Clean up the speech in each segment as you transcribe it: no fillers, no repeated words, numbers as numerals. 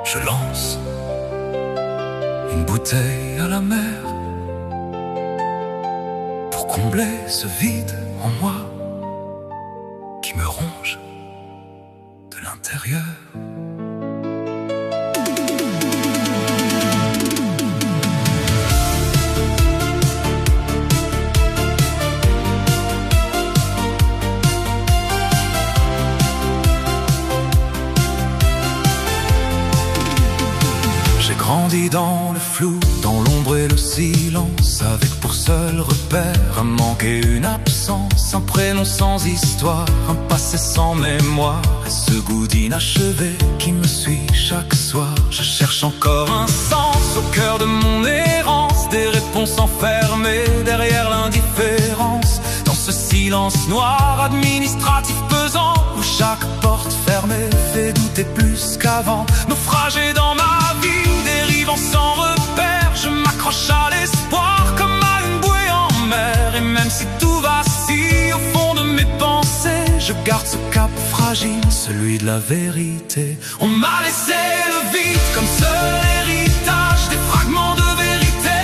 Je lance une bouteille à la mer pour combler ce vide en moi qui me ronge de l'intérieur. Grandi dans le flou, dans l'ombre et le silence, avec pour seul repère un manque et une absence, un prénom sans histoire, un passé sans mémoire, et ce goût d'inachevé qui me suit chaque soir. Je cherche encore un sens au cœur de mon errance, des réponses enfermées derrière l'indifférence, dans ce silence noir administratif pesant, où chaque porte fermée fait douter plus qu'avant. Naufragé dans ma vie, dérivant sans repère, je m'accroche à l'espoir comme à une bouée en mer. Et même si tout vacille au fond de mes pensées, je garde ce cap fragile, celui de la vérité. On m'a laissé le vide comme seul héritage, des fragments de vérité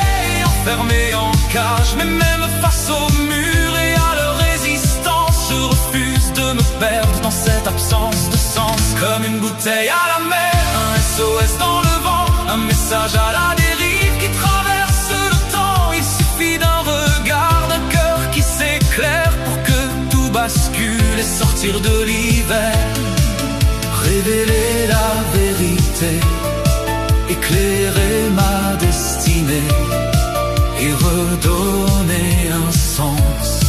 enfermés en cage. Mais même face au mur et à leur résistance, je refuse de me perdre dans cette absence de sens. Comme une bouteille à la mer, un SOS dans le vent, un message à la dérive qui traverse le temps. Il suffit d'un regard, d'un cœur qui s'éclaire pour que tout bascule et sortir de l'hiver. Révéler la vérité, éclairer ma destinée et redonner un sens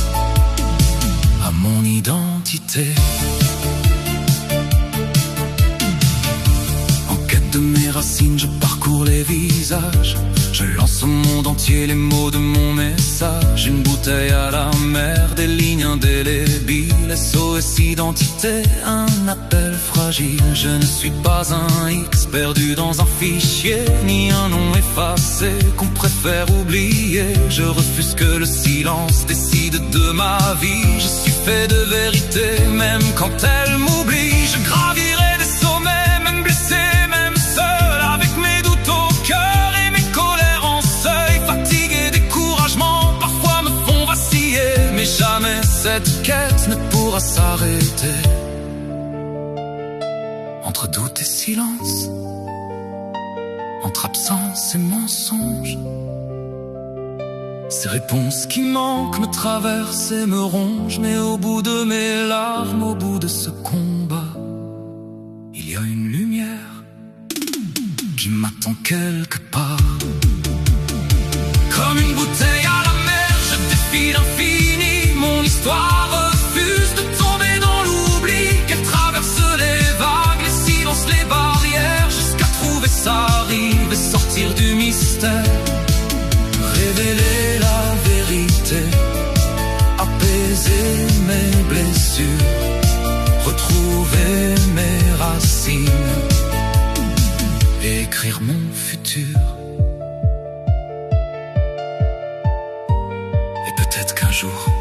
à mon identité. De mes racines, je parcours les visages, je lance au monde entier les mots de mon message. Une bouteille à la mer, des lignes indélébiles, SOS identité, un appel fragile. Je ne suis pas un X perdu dans un fichier, ni un nom effacé qu'on préfère oublier. Je refuse que le silence décide de ma vie. Je suis fait de vérité, même quand elle m'oublie. Je gravirai des sommets, même blessé, jamais cette quête ne pourra s'arrêter. Entre doute et silence, entre absence et mensonge, ces réponses qui manquent me traversent et me rongent. Mais au bout de mes larmes, au bout de ce combat, il y a une lumière qui m'attend quelque part. Comme une bouteille à la mer, je défie l'infini. Mon histoire refuse de tomber dans l'oubli, qu'elle traverse les vagues, les silences, les barrières, jusqu'à trouver sa rive et sortir du mystère. Révéler la vérité, apaiser mes blessures, retrouver mes racines et écrire mon futur. Et peut-être qu'un jour